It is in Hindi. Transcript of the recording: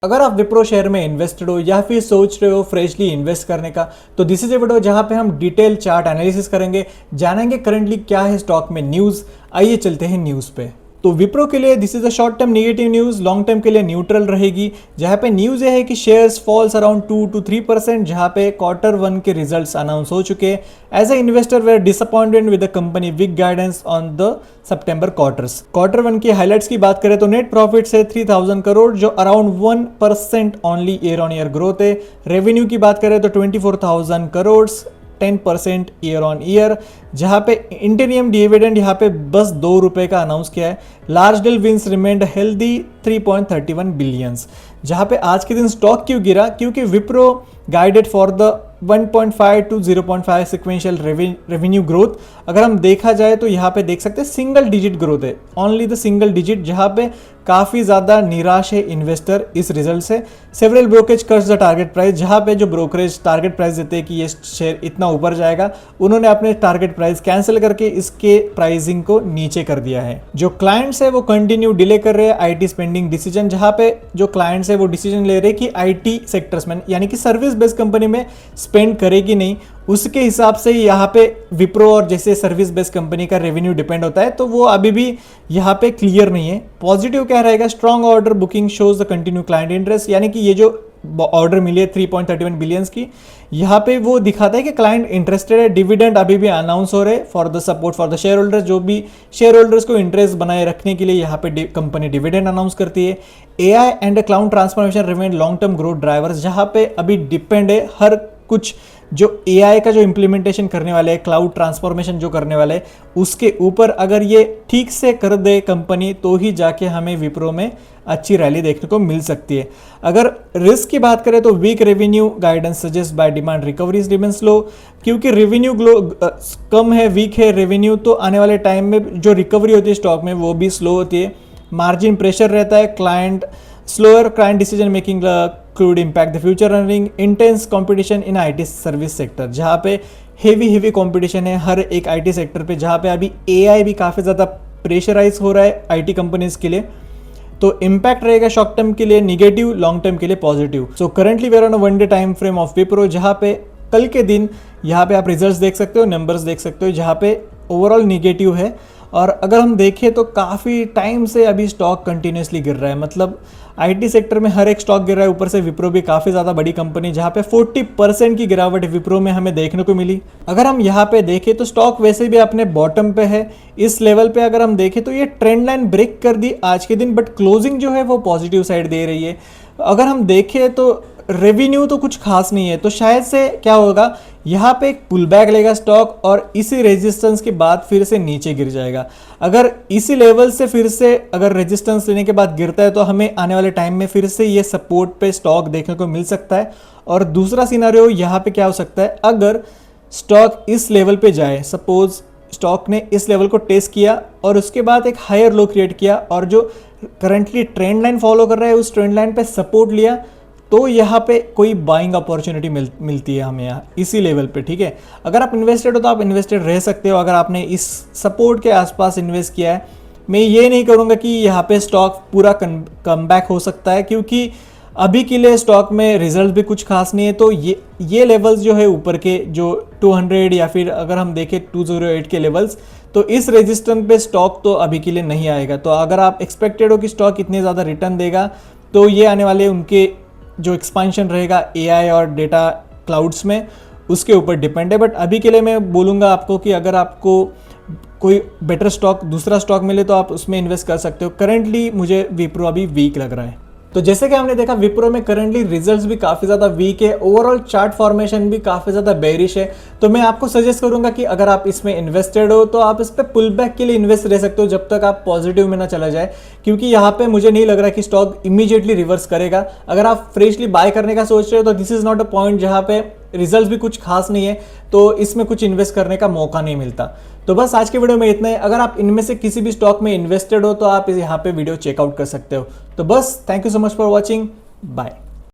अगर आप विप्रो शेयर में इन्वेस्टेड हो या फिर सोच रहे हो फ्रेशली इन्वेस्ट करने का, तो दिस इज ए वीडियो जहां पे हम डिटेल चार्ट एनालिसिस करेंगे, जानेंगे करंटली क्या है स्टॉक में न्यूज़। आइए चलते हैं न्यूज़ पे। तो विप्रो के लिए this is a short term negative news, long term के लिए न्यूट्रल रहेगी। जहां पे न्यूज़ ये है कि शेयर्स फॉल्स अराउंड 2 to 3%, जहां पे Q1 के रिजल्ट्स अनाउंस हो चुके हैं। As a investor were disappointed with the company weak guidance on the September quarters. Q1 की हाइलाइट्स की बात करें तो नेट प्रॉफिट से 3000 करोड़, जो around 1% only year on year growth है। रेवेन्यू की बात करें तो 24,000 करोड़, 10% ईयर ऑन ईयर। जहां पे इंटीरियम डिविडेंड यहाँ पे बस ₹2 का अनाउंस किया है। Large deal wins remained healthy 3.31 billions. जहां पे आज के दिन स्टॉक क्यों गिरा, क्योंकि Wipro guided for the 1.5 to 0.5 sequential revenue growth. अगर हम देखा जाए तो यहाँ पे देख सकते हैं सिंगल डिजिट ग्रोथ है, ओनली द सिंगल डिजिट, जहाँ पे काफ़ी ज़्यादा निराश है इन्वेस्टर इस रिजल्ट से। Several brokerage cuts the target price, जहाँ पे जो ब्रोकरेज टारगेट प्राइस देते हैं कि ये शेयर इतना ऊपर जाएगा, उन्होंने अपने टारगेट प्राइस कैंसिल करके इसके प्राइसिंग को नीचे कर दिया है। जो क्लाइंट्स है वो कंटिन्यू डिले कर रहे हैं आईटी स्पेंडिंग डिसीजन, जहाँ पे जो क्लाइंट्स है वो डिसीजन ले रहे हैं कि आईटी सेक्टर्स में यानी कि सर्विस बेस्ड कंपनी में स्पेंड करेगी नहीं, उसके हिसाब से यहाँ पे विप्रो और जैसे सर्विस बेस्ड कंपनी का रेवेन्यू डिपेंड होता है, तो वो अभी भी यहाँ पे क्लियर नहीं है। पॉजिटिव क्या रहेगा, strong order booking shows the continue client interest, यानी कि ये जो ऑर्डर मिली है 3.31 बिलियंस की, यहाँ पे वो दिखाता है कि क्लाइंट इंटरेस्टेड है। डिविडेंड अभी भी अनाउंस हो रहे for the support for the share holders, जो भी शेयर होल्डर्स को इंटरेस्ट बनाए रखने के लिए यहाँ पे कंपनी डिविडेंड अनाउंस करती है। AI and cloud transformation remain long term growth drivers, जहाँ पे अभी डिपेंड है हर कुछ जो एआई का जो इम्प्लीमेंटेशन करने वाले हैं, क्लाउड ट्रांसफॉर्मेशन जो करने वाले हैं, उसके ऊपर अगर ये ठीक से कर दे कंपनी, तो ही जाके हमें विप्रो में अच्छी रैली देखने को मिल सकती है। अगर रिस्क की बात करें तो weak revenue guidance suggest by demand recoveries remain slow, क्योंकि रेवेन्यू कम है, वीक है रेवेन्यू, तो आने वाले टाइम में जो रिकवरी होती है स्टॉक में वो भी स्लो होती है। मार्जिन प्रेशर रहता है, slower client decision making could impact the future earning, intense competition in IT service sector, जहाँ पे हेवी कंपटीशन है हर एक IT सेक्टर पे, जहाँ पे अभी AI भी काफ़ी ज़्यादा प्रेशराइज हो रहा है IT कंपनीज के लिए। तो इम्पैक्ट रहेगा शॉर्ट टर्म के लिए निगेटिव, लॉन्ग टर्म के लिए positive. So currently we're on a 1 day time frame of Wipro, जहाँ पे कल के दिन यहाँ पे आप रिजल्ट्स देख सकते हो, नंबर्स देख सकते हो, जहाँ पे ओवरऑल निगेटिव है। और अगर हम देखें तो काफ़ी टाइम से अभी स्टॉक कंटिन्यूसली गिर रहा है, मतलब आईटी सेक्टर में हर एक स्टॉक गिर रहा है। ऊपर से विप्रो भी काफ़ी ज़्यादा बड़ी कंपनी, जहाँ पे 40% की गिरावट विप्रो में हमें देखने को मिली। अगर हम यहाँ पे देखें तो स्टॉक वैसे भी अपने बॉटम पे है, इस लेवल पे अगर हम देखें तो ये ट्रेंड लाइन ब्रेक कर दी आज के दिन, बट क्लोजिंग जो है वो पॉजिटिव साइड दे रही है। अगर हम देखें तो रेवेन्यू तो कुछ खास नहीं है, तो शायद से क्या होगा, यहाँ पे एक पुल बैक लेगा स्टॉक और इसी रेजिस्टेंस के बाद फिर से नीचे गिर जाएगा। अगर इसी लेवल से फिर से अगर रेजिस्टेंस लेने के बाद गिरता है तो हमें आने वाले टाइम में फिर से ये सपोर्ट पे स्टॉक देखने को मिल सकता है। और दूसरा सिनारियो यहाँ पे क्या हो सकता है, अगर स्टॉक इस लेवल पे जाए, सपोज स्टॉक ने इस लेवल को टेस्ट किया और उसके बाद एक हायर लो क्रिएट किया और जो करंटली ट्रेंड लाइन फॉलो कर रहा है उस ट्रेंड लाइन पे सपोर्ट लिया, तो यहाँ पे कोई बाइंग अपॉर्चुनिटी मिलती है हमें यहाँ इसी लेवल पे, ठीक है। अगर आप इन्वेस्टेड हो तो आप इन्वेस्टेड रह सकते हो। अगर आपने इस सपोर्ट के आसपास इन्वेस्ट किया है, मैं ये नहीं करूँगा कि यहाँ पे स्टॉक पूरा कम बैक हो सकता है, क्योंकि अभी के लिए स्टॉक में रिजल्ट भी कुछ खास नहीं है। तो ये लेवल्स जो है ऊपर के जो 200 या फिर अगर हम देखें 208 के लेवल्स, तो इस रेजिस्टेंस पे स्टॉक तो अभी के लिए नहीं आएगा। तो अगर आप एक्सपेक्टेड हो कि स्टॉक इतने ज़्यादा रिटर्न देगा, तो ये आने वाले उनके जो एक्सपांशन रहेगा एआई और डेटा क्लाउड्स में, उसके ऊपर डिपेंड है। बट अभी के लिए मैं बोलूँगा आपको कि अगर आपको कोई बेटर स्टॉक, दूसरा स्टॉक मिले तो आप उसमें इन्वेस्ट कर सकते हो। करंटली मुझे विप्रो अभी वीक लग रहा है। तो जैसे कि हमने देखा विप्रो में करंटली रिजल्ट्स भी काफ़ी ज़्यादा वीक है, ओवरऑल चार्ट फॉर्मेशन भी काफ़ी ज़्यादा बेरिश है। तो मैं आपको सजेस्ट करूंगा कि अगर आप इसमें इन्वेस्टेड हो तो आप इस पर पुल बैक के लिए इन्वेस्ट रह सकते हो जब तक आप पॉजिटिव में ना चला जाए, क्योंकि यहाँ पे मुझे नहीं लग रहा कि स्टॉक इमीडिएटली रिवर्स करेगा। अगर आप फ्रेशली बाय करने का सोच रहे हो तो this is not a point जहाँ पे रिजल्ट भी कुछ खास नहीं है, तो इसमें कुछ इन्वेस्ट करने का मौका नहीं मिलता। तो बस आज के वीडियो में इतना है। अगर आप इनमें से किसी भी स्टॉक में इन्वेस्टेड हो तो आप यहाँ पे वीडियो चेकआउट कर सकते हो। तो बस thank you so much for watching, bye.